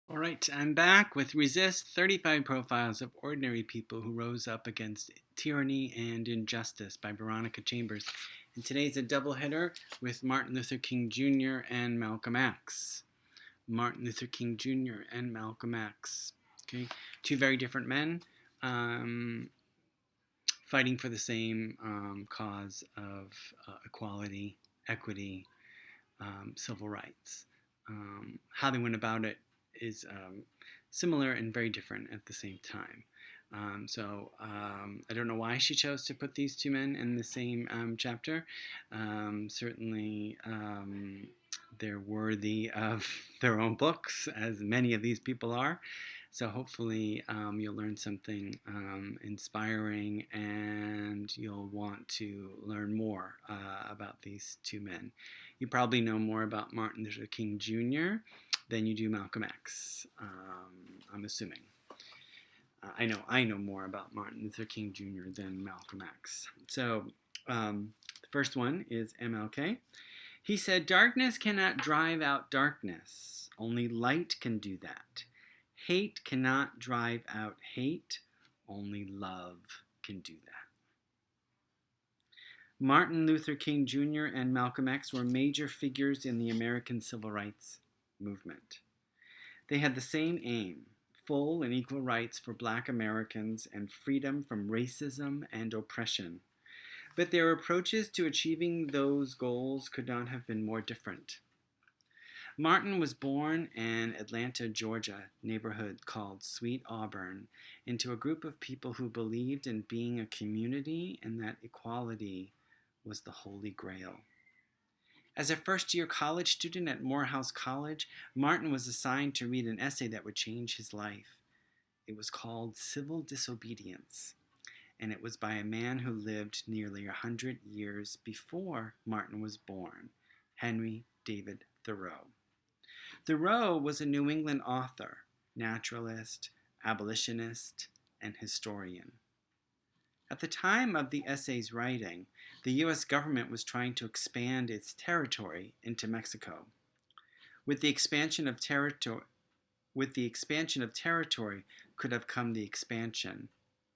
All right, I'm back with Resist 35 Profiles of Ordinary People Who Rose Up Against Tyranny and Injustice by Veronica Chambers. And today's a doubleheader with Martin Luther King Jr. and Malcolm X. Martin Luther King Jr. and Malcolm X. Okay, two very different men fighting for the same cause of equality, equity, civil rights. How they went about it is similar and very different at the same time. I don't know why she chose to put these two men in the same chapter. Certainly, they're worthy of their own books, as many of these people are. So hopefully you'll learn something inspiring and you'll want to learn more about these two men. You probably know more about Martin Luther King Jr. than you do Malcolm X, I'm assuming. I know more about Martin Luther King Jr. than Malcolm X. So the first one is MLK. He said, "Darkness cannot drive out darkness. Only light can do that. Hate cannot drive out hate. Only love can do that." Martin Luther King Jr. and Malcolm X were major figures in the American civil rights movement. They had the same aim: full and equal rights for Black Americans and freedom from racism and oppression. But their approaches to achieving those goals could not have been more different. Martin was born in Atlanta, Georgia, neighborhood called Sweet Auburn, into a group of people who believed in being a community and that equality was the holy grail. As a first-year college student at Morehouse College, Martin was assigned to read an essay that would change his life. It was called Civil Disobedience, and it was by a man who lived nearly 100 years before Martin was born, Henry David Thoreau. Thoreau was a New England author, naturalist, abolitionist, and historian. At the time of the essay's writing, the U.S. government was trying to expand its territory into Mexico. With the expansion of territory could have come the expansion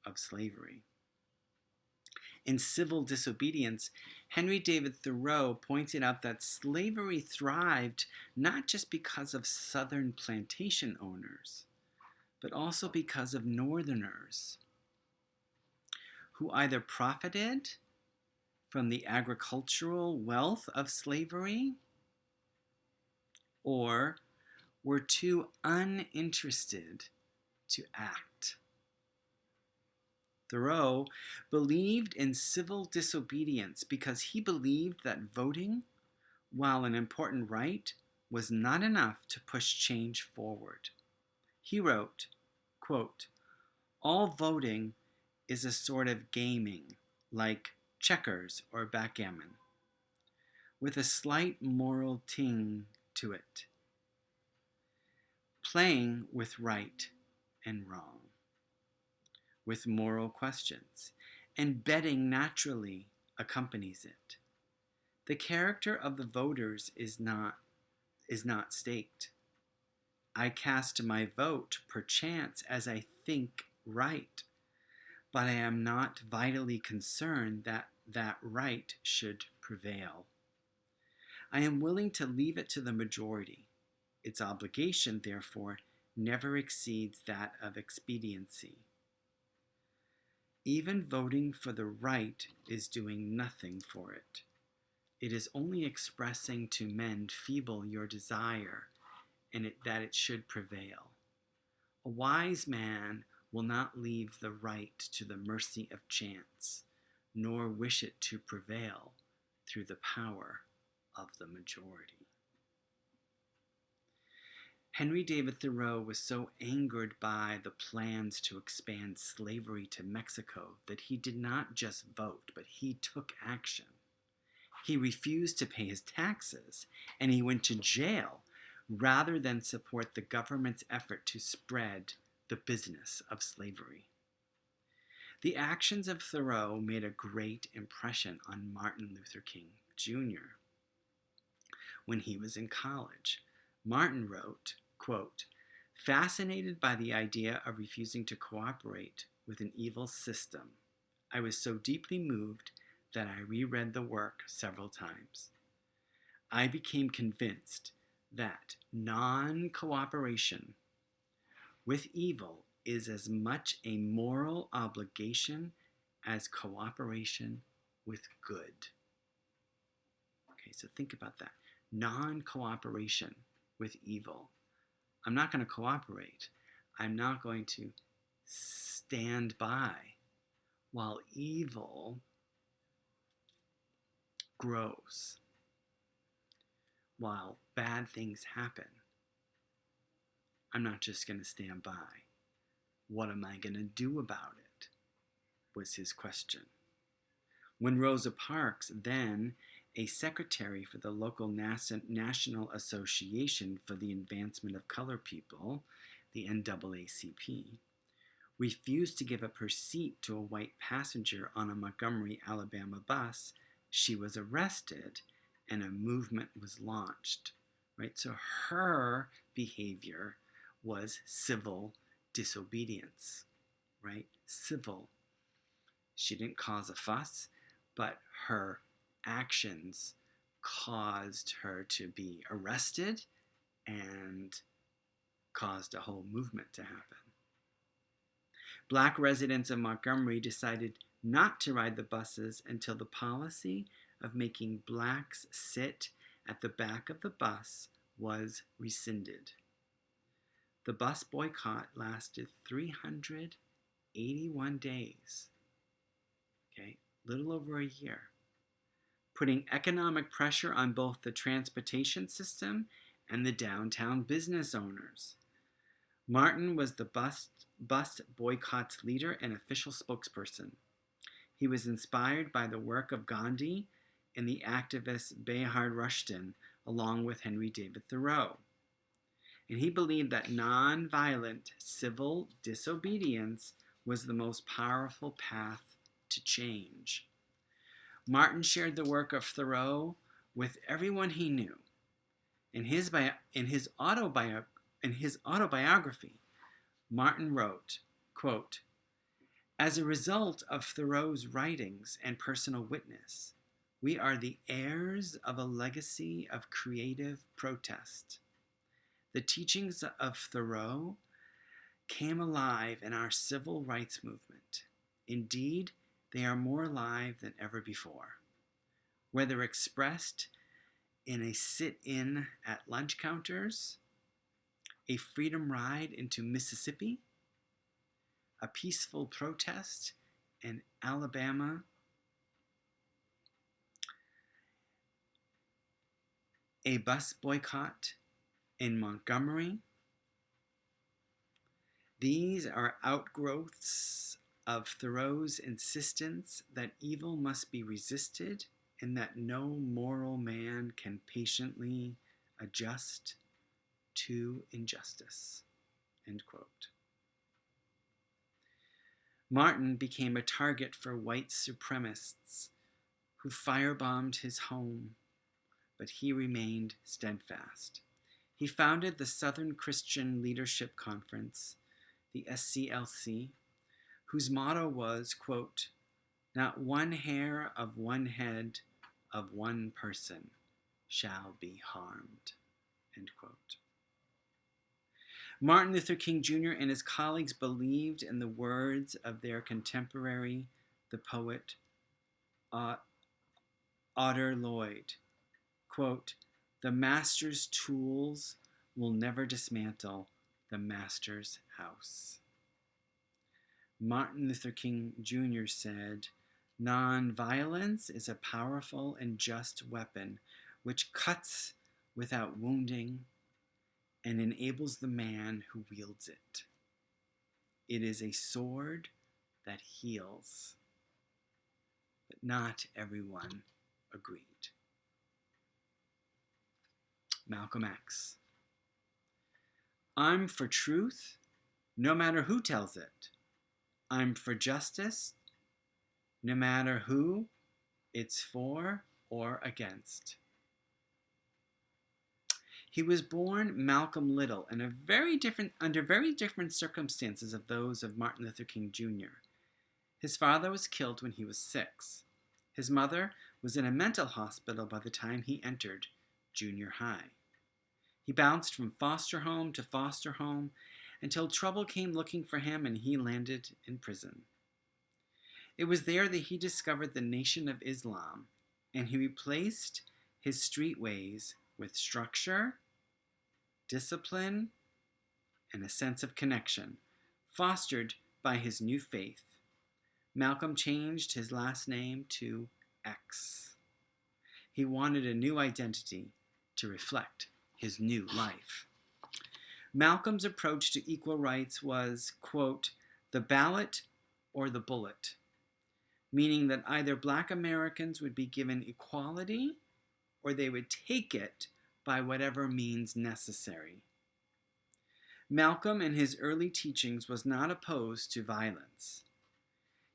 of slavery. In Civil Disobedience, Henry David Thoreau pointed out that slavery thrived not just because of Southern plantation owners, but also because of Northerners who either profited from the agricultural wealth of slavery or were too uninterested to act. Thoreau believed in civil disobedience because he believed that voting, while an important right, was not enough to push change forward. He wrote, quote, "All voting is a sort of gaming, like checkers or backgammon, with a slight moral ting to it, playing with right and wrong, with moral questions, and betting naturally accompanies it. The character of the voters is not staked. I cast my vote perchance as I think right, but I am not vitally concerned that that right should prevail. I am willing to leave it to the majority. Its obligation, therefore, never exceeds that of expediency. Even voting for the right is doing nothing for it. It is only expressing to men feeble your desire, and that it should prevail. A wise man will not leave the right to the mercy of chance, nor wish it to prevail through the power of the majority." Henry David Thoreau was so angered by the plans to expand slavery to Mexico that he did not just vote, but he took action. He refused to pay his taxes, and he went to jail rather than support the government's effort to spread the business of slavery. The actions of Thoreau made a great impression on Martin Luther King Jr. When he was in college, Martin wrote, quote, Fascinated by the idea of refusing to cooperate with an evil system, I was so deeply moved that I reread the work several times. I became convinced that non cooperation with evil is as much a moral obligation as cooperation with good. Okay, so think about that. Non cooperation with evil. I'm not going to cooperate. I'm not going to stand by while evil grows, while bad things happen. I'm not just going to stand by. What am I going to do about it? Was his question. When Rosa Parks, then a secretary for the local National Association for the Advancement of Color People, the NAACP, refused to give up her seat to a white passenger on a Montgomery, Alabama bus, she was arrested and a movement was launched. Right? So her behavior was civil disobedience, right? Civil. She didn't cause a fuss, but her actions caused her to be arrested and caused a whole movement to happen. Black residents of Montgomery decided not to ride the buses until the policy of making blacks sit at the back of the bus was rescinded. The bus boycott lasted 381 days, okay, little over a year, putting economic pressure on both the transportation system and the downtown business owners. Martin was the bus boycott's leader and official spokesperson. He was inspired by the work of Gandhi and the activist Bayard Rustin, along with Henry David Thoreau. And he believed that nonviolent civil disobedience was the most powerful path to change. Martin shared the work of Thoreau with everyone he knew. In his autobiography, Martin wrote, quote, "As a result of Thoreau's writings and personal witness, we are the heirs of a legacy of creative protest. The teachings of Thoreau came alive in our civil rights movement. Indeed, they are more alive than ever before. Whether expressed in a sit-in at lunch counters, a freedom ride into Mississippi, a peaceful protest in Alabama, a bus boycott in Montgomery. These are outgrowths of Thoreau's insistence that evil must be resisted and that no moral man can patiently adjust to injustice." End quote. Martin became a target for white supremacists who firebombed his home, but he remained steadfast. He founded the Southern Christian Leadership Conference, the SCLC, whose motto was, quote, "Not one hair of one head of one person shall be harmed," end quote. Martin Luther King Jr. and his colleagues believed in the words of their contemporary, the poet Otter Lloyd, quote, "The master's tools will never dismantle the master's house." Martin Luther King Jr. said, "Nonviolence is a powerful and just weapon which cuts without wounding and enables the man who wields it. It is a sword that heals." But not everyone agreed. Malcolm X. "I'm for truth, no matter who tells it. I'm for justice, no matter who it's for or against." He was born Malcolm Little in under very different circumstances of those of Martin Luther King Jr. His father was killed when he was 6. His mother was in a mental hospital by the time he entered junior high. He bounced from foster home to foster home until trouble came looking for him and he landed in prison. It was there that he discovered the Nation of Islam, and he replaced his street ways with structure, discipline, and a sense of connection, fostered by his new faith. Malcolm changed his last name to X. He wanted a new identity to reflect his new life. Malcolm's approach to equal rights was, quote, the ballot or the bullet, meaning that either Black Americans would be given equality or they would take it by whatever means necessary. Malcolm in his early teachings was not opposed to violence.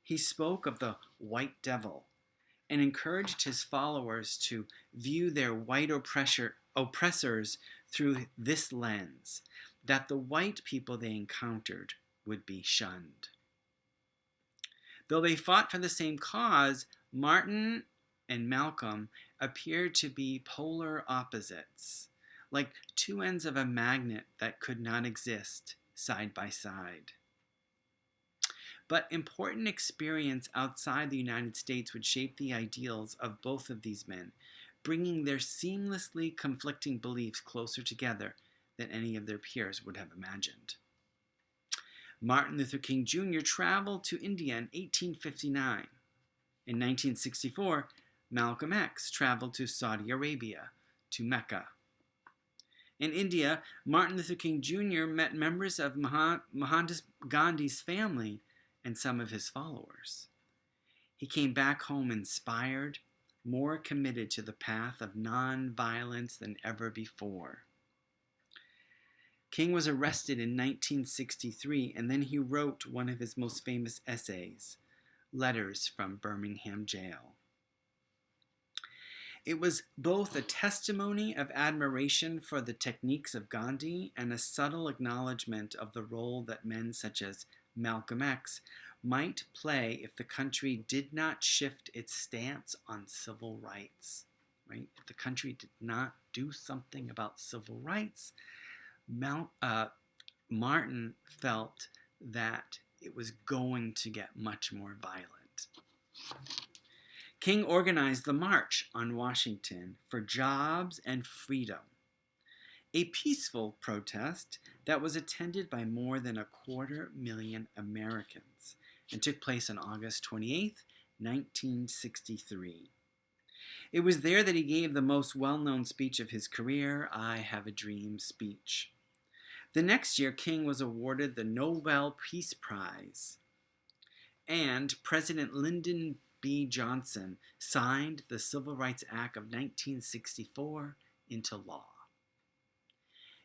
He spoke of the white devil and encouraged his followers to view their white oppressors through this lens, that the white people they encountered would be shunned. Though they fought for the same cause, Martin and Malcolm appeared to be polar opposites, like two ends of a magnet that could not exist side by side. But important experience outside the United States would shape the ideals of both of these men, bringing their seamlessly conflicting beliefs closer together than any of their peers would have imagined. Martin Luther King Jr. traveled to India in 1859. In 1964, Malcolm X traveled to Saudi Arabia, to Mecca. In India, Martin Luther King Jr. met members of Mahatma Gandhi's family and some of his followers. He came back home inspired, more committed to the path of non-violence than ever before. King was arrested in 1963, and then he wrote one of his most famous essays, Letters from Birmingham Jail. It was both a testimony of admiration for the techniques of Gandhi and a subtle acknowledgement of the role that men such as Malcolm X might play if the country did not shift its stance on civil rights. Right? If the country did not do something about civil rights, Martin felt that it was going to get much more violent. King organized the March on Washington for Jobs and Freedom, a peaceful protest that was attended by more than 250,000 Americans and took place on August 28, 1963. It was there that he gave the most well-known speech of his career, I Have a Dream speech. The next year, King was awarded the Nobel Peace Prize, and President Lyndon B. Johnson signed the Civil Rights Act of 1964 into law.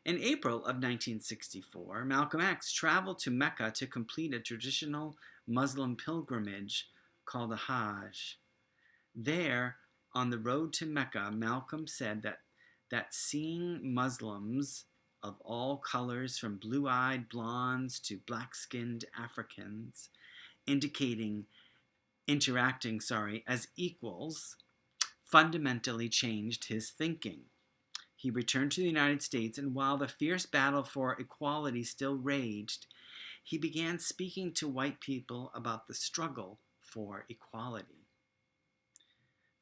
In April of 1964, Malcolm X traveled to Mecca to complete a traditional Muslim pilgrimage called the Hajj. There, on the road to Mecca, Malcolm said that seeing Muslims of all colors, from blue-eyed blondes to black-skinned Africans, interacting as equals, fundamentally changed his thinking. He returned to the United States, and while the fierce battle for equality still raged, he began speaking to white people about the struggle for equality.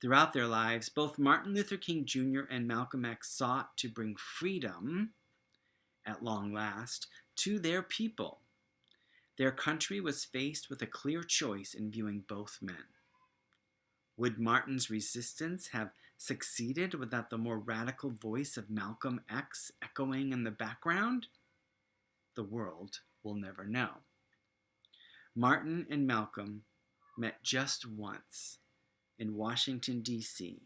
Throughout their lives, both Martin Luther King Jr. and Malcolm X sought to bring freedom, at long last, to their people. Their country was faced with a clear choice in viewing both men. Would Martin's resistance have succeeded without the more radical voice of Malcolm X echoing in the background? The world will never know. Martin and Malcolm met just once in Washington, D.C.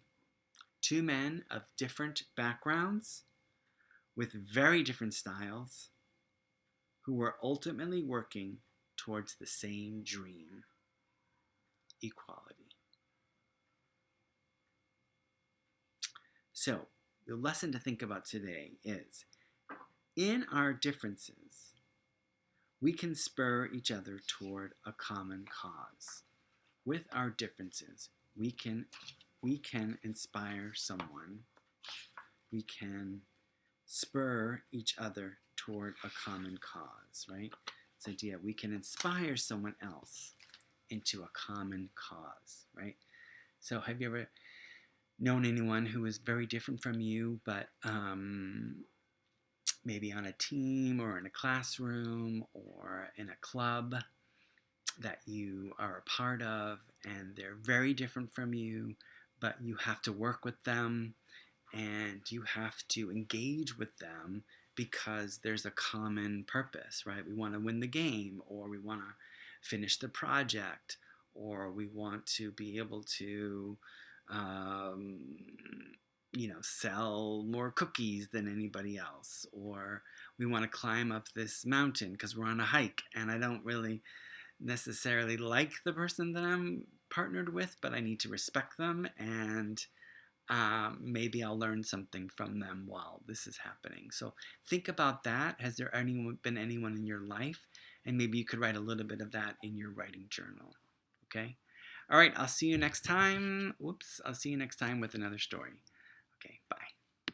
Two men of different backgrounds, with very different styles, who were ultimately working towards the same dream, equality. So, the lesson to think about today is, in our differences, we can spur each other toward a common cause. With our differences, we can inspire someone. We can spur each other toward a common cause, right? This idea, we can inspire someone else into a common cause, right? So have you ever known anyone who is very different from you, but maybe on a team or in a classroom or in a club that you are a part of, and they're very different from you, but you have to work with them and you have to engage with them because there's a common purpose, right? We want to win the game, or we want to finish the project, or we want to be able to um, sell more cookies than anybody else, or we want to climb up this mountain because we're on a hike and I don't really necessarily like the person that I'm partnered with, but I need to respect them, and maybe I'll learn something from them while this is happening. So think about that. Has there been anyone in your life? And maybe you could write a little bit of that in your writing journal. Okay? All right, I'll see you next time. I'll see you next time with another story. Okay, bye.